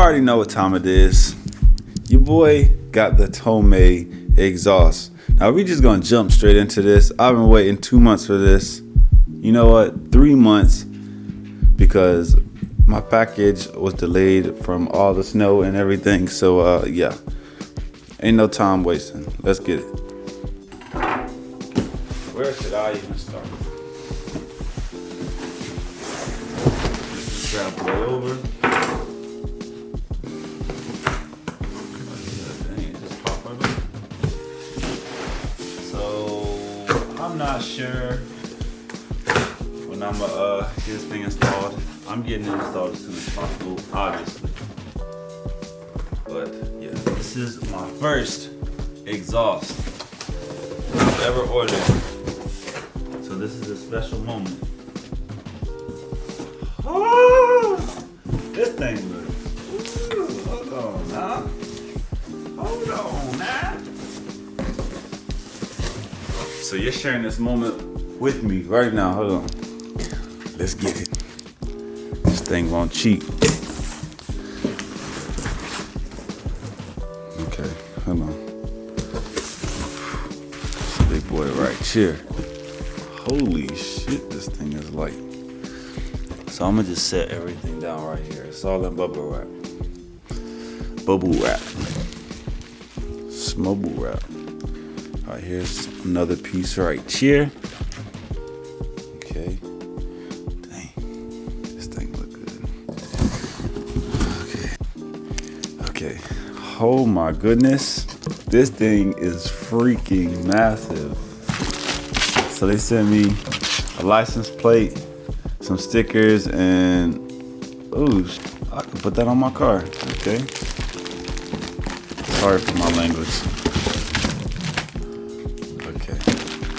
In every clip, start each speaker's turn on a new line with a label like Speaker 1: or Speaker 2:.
Speaker 1: already know what time it is. Your boy got the TOMEI Exhaust. Now we just gonna jump straight into this. I've been waiting 2 months for this. You know what? 3 months, because my package was delayed from all the snow and everything. So yeah, ain't no time wasting. Let's get it. Where should I even start? Just grab way over. I'm not sure when I'm gonna get this thing installed. I'm getting it installed as soon as possible, obviously. But yeah, this is my first exhaust I've ever ordered. So this is a special moment. Oh, this thing looks. Hold on now. Hold on now. So you're sharing this moment with me right now. Hold on. Let's get it. This thing won't cheat. Okay, hold on. This big boy right here. Holy shit, this thing is light. So I'm gonna just set everything down right here. It's all in bubble wrap. Bubble wrap. Smobble wrap. All right, here's another piece right here. Okay. Dang, this thing look good. Okay. Oh my goodness, this thing is freaking massive. So they sent me a license plate, some stickers, and ooh, I can put that on my car. Okay. Sorry for my language.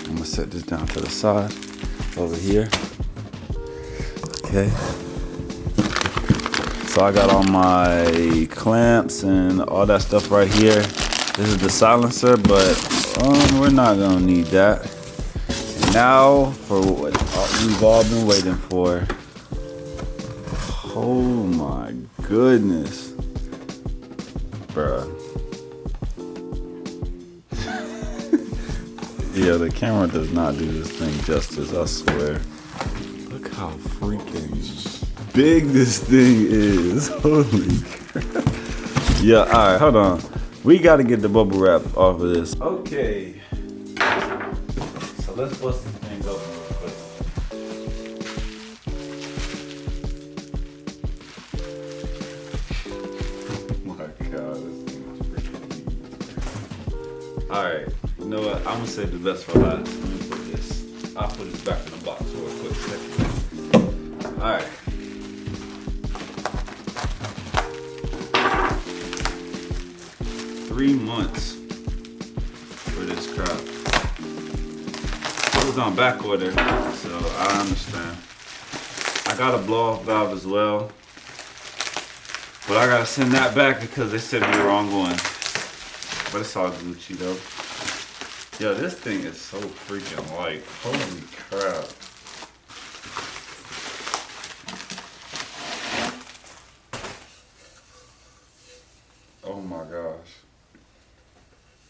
Speaker 1: I'm gonna set this down to the side over here. Okay. So I got all my clamps and all that stuff right here. This is the silencer, but we're not gonna need that. And now for what we've all been waiting for. Oh my goodness, bruh. Yeah, the camera does not do this thing justice, I swear. Look how freaking big this thing is. Holy crap. Yeah, alright, hold on. We gotta get the bubble wrap off of this. Okay. So let's bust this thing open real quick. Oh my god, this thing is freaking neat. Alright. You know what? I'm gonna save the best for last. Let me put this. I'll put this back in the box for a quick second. Alright. Three months for this crap. It was on back order, so I understand. I got a blow off valve as well, but I gotta send that back because they sent me the wrong one. But it's all Gucci though. Yo, this thing is so freaking light. Holy crap. Oh my gosh.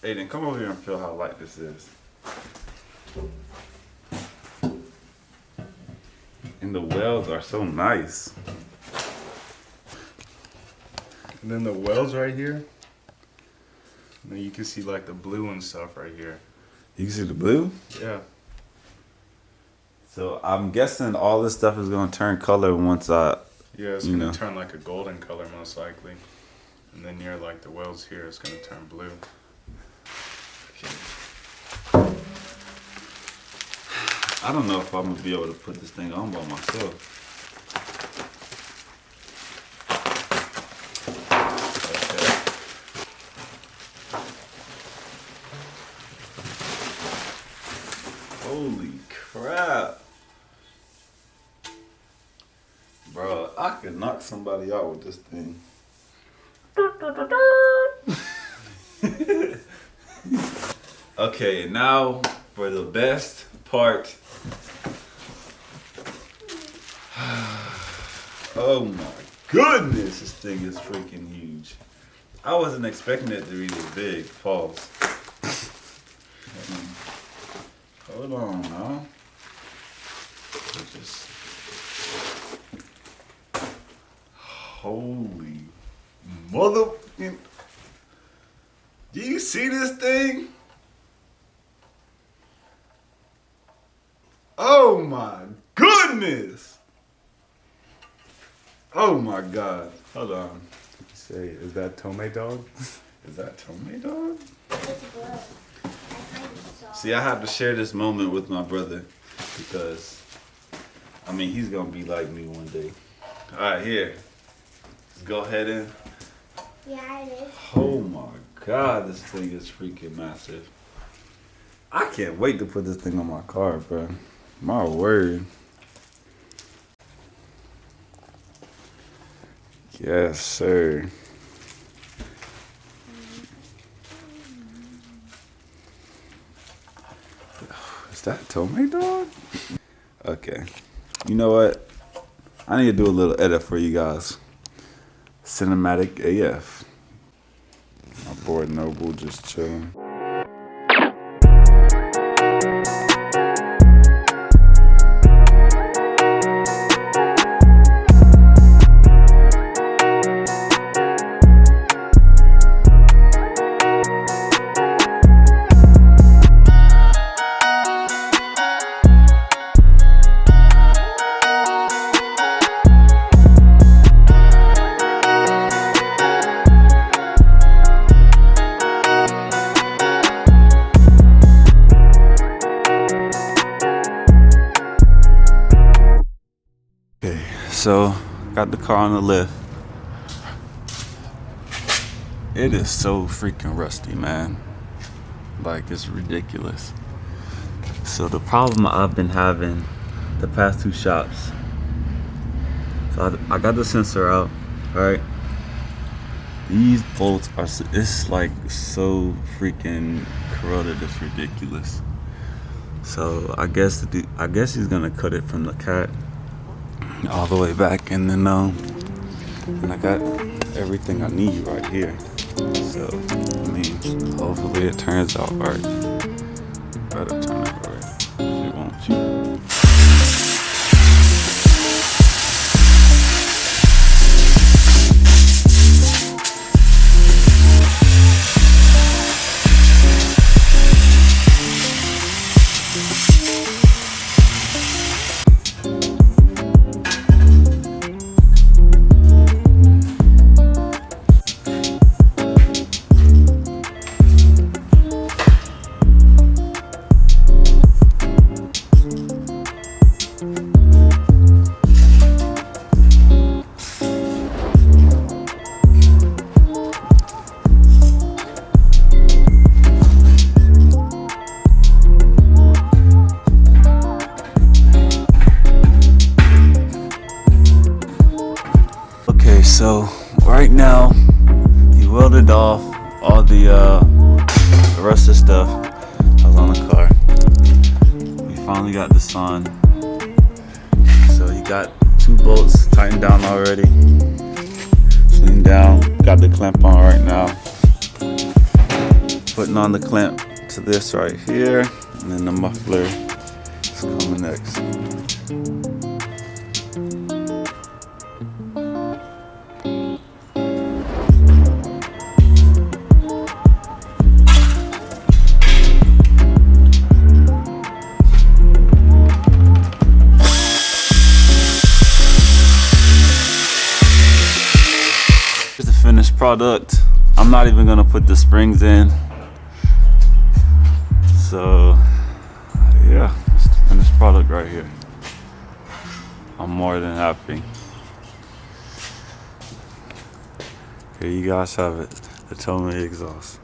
Speaker 1: Aiden, come over here and feel how light this is. And the welds are so nice.
Speaker 2: And then the welds right here. And then you can see like the blue and stuff right here.
Speaker 1: You can see the blue?
Speaker 2: Yeah.
Speaker 1: So I'm guessing all this stuff is gonna turn color once I.
Speaker 2: Yeah, it's gonna turn like a golden color most likely. And then near like the welds here, it's gonna turn blue.
Speaker 1: Okay. I don't know if I'm gonna be able to put this thing on by myself. Holy crap. Bro, I could knock somebody out with this thing. Okay, now for the best part. Oh my goodness, this thing is freaking huge. I wasn't expecting it to be this big. Pause. Hold on now. Just holy motherfucking. Do you see this thing? Oh my goodness! Oh my god. Hold on.
Speaker 2: Say, is that TOMEI dog?
Speaker 1: Is that TOMEI dog? See, I have to share this moment with my brother because, I mean, he's gonna be like me one day. All right, here. Let's go ahead and.
Speaker 3: Yeah, it is.
Speaker 1: Oh my god, this thing is freaking massive. I can't wait to put this thing on my car, bro. My word. Yes, sir. Is that TOMEI dog? Okay. You know what? I need to do a little edit for you guys. Cinematic AF. My boy Noble just chilling. So, got the car on the lift. It is so freaking rusty, man. Like, it's ridiculous. So the problem I've been having the past two shops. So I got the sensor out, right? These bolts are, it's like so freaking corroded, it's ridiculous. So I guess he's gonna cut it from the cat all the way back, and then and I got everything I need right here. So I mean, hopefully it turns out right. Better turn out right. It won't you? So right now he welded off all the rest of the stuff that was on the car. We finally got this on. So he got 2 bolts tightened down already. Cleaned down, got the clamp on right now. Putting on the clamp to this right here, and then the muffler is coming next. Finished product. I'm not even gonna put the springs in. So yeah, it's the finished product right here. I'm more than happy. Here you guys have it, the TOMEI Exhaust.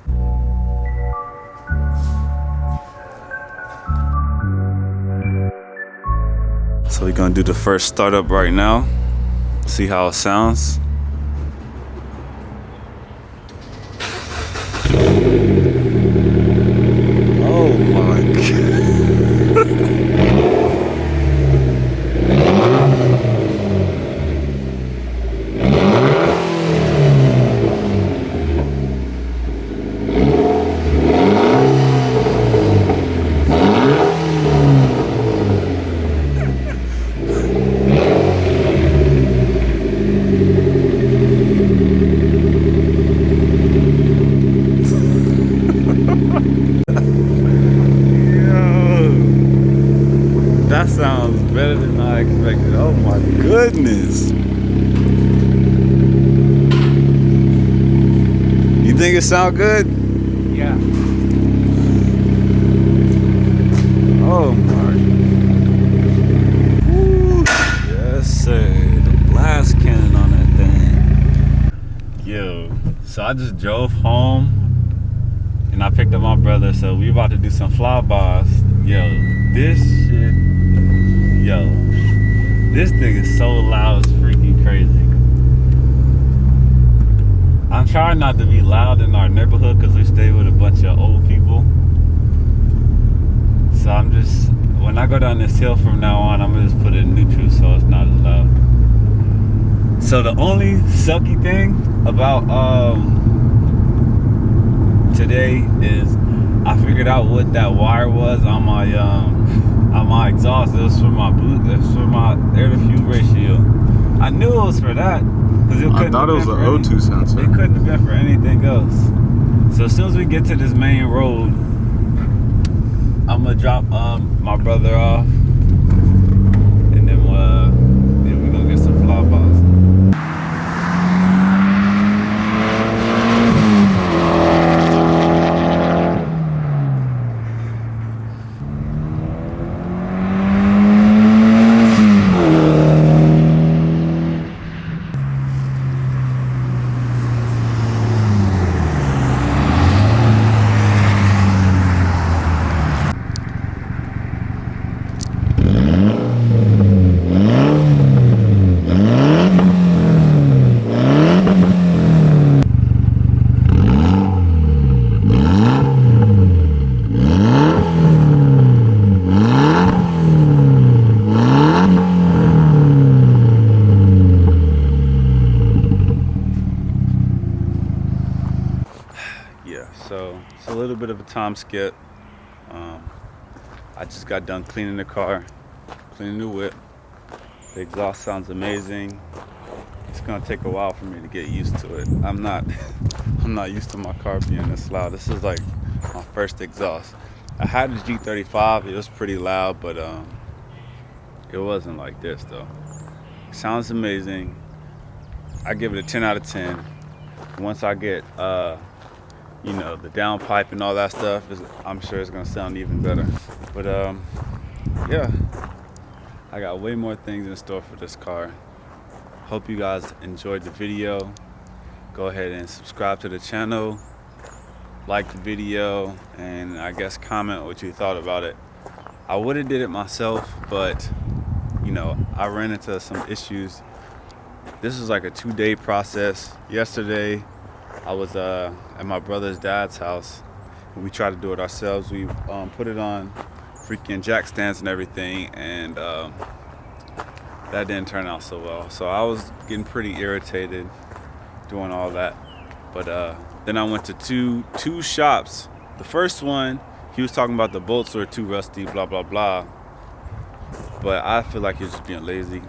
Speaker 1: So we're gonna do the first startup right now. See how it sounds. Oh my god. goodness. You think it sound good?
Speaker 2: Yeah.
Speaker 1: Oh my. Woo. Yes, sir. The blast cannon on that thing. Yo, so I just drove home and I picked up my brother, so we about to do some flybys. Yo, this shit. Yo, this thing is so loud, it's freaking crazy. I'm trying not to be loud in our neighborhood because we stay with a bunch of old people. So I'm just, when I go down this hill from now on, I'm gonna just put it in neutral so it's not as loud. So the only sucky thing about today is I figured out what that wire was on my exhaust. It was for my it was for my air to fuel ratio. I knew it was for that because
Speaker 2: I thought it was an O2 sensor.
Speaker 1: It couldn't have been for anything else. So as soon as we get to this main road, I'm gonna drop my brother off, and then we're gonna get some flybys. Yeah, so it's a little bit of a time skip. I just got done cleaning the car, cleaning the whip. The exhaust sounds amazing. It's gonna take a while for me to get used to it. I'm not used to my car being this loud. This is like my first exhaust. I had the G35, it was pretty loud, but it wasn't like this though. It sounds amazing. I give it a 10 out of 10. Once I get you know, the downpipe and all that stuff, I'm sure it's gonna sound even better. But yeah, I got way more things in store for this car. Hope you guys enjoyed the video. Go ahead and subscribe to the channel, like the video, and I guess comment what you thought about it. I would have did it myself, but you know, I ran into some issues. This is like a 2-day process. Yesterday I was at my brother's dad's house and we tried to do it ourselves. We put it on freaking jack stands and everything, and that didn't turn out so well. So I was getting pretty irritated doing all that. But then I went to two shops. The first one, he was talking about the bolts were too rusty, blah blah blah. But I feel like he was just being lazy.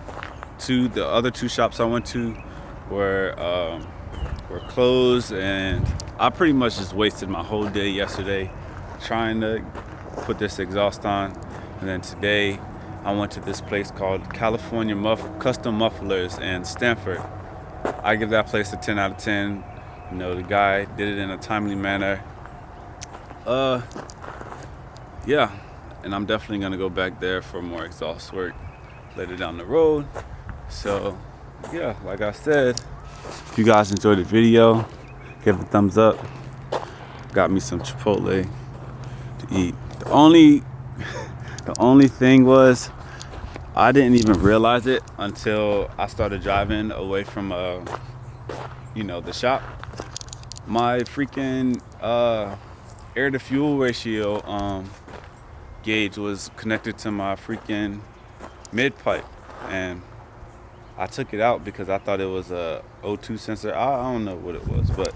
Speaker 1: The other 2 shops I went to were closed, and I pretty much just wasted my whole day yesterday trying to put this exhaust on. And then today I went to this place called California Custom Mufflers in Stanford. I give that place a 10 out of 10. You know, the guy did it in a timely manner. Yeah, and I'm definitely gonna go back there for more exhaust work later down the road. So yeah, like I said, if you guys enjoyed the video, give it a thumbs up. Got me some Chipotle to eat. The only thing was, I didn't even realize it until I started driving away from you know, the shop. My freaking air to fuel ratio gauge was connected to my freaking mid pipe, and I took it out because I thought it was a O2 sensor. I don't know what it was, but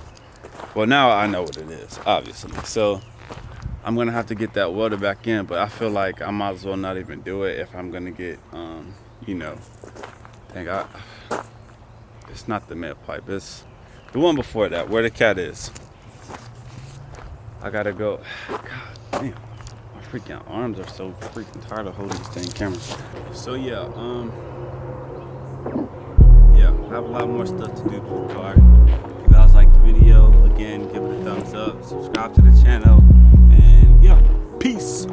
Speaker 1: well, now I know what it is, obviously. So I'm gonna have to get that welded back in, but I feel like I might as well not even do it if I'm gonna get you know, it's not the mid pipe, it's the one before that, where the cat is. I gotta go. God damn, my freaking arms are so freaking tired of holding this dang camera. So yeah, yeah, I have a lot more stuff to do to the car. If you guys like the video, again, give it a thumbs up, subscribe to the channel, and yeah, peace.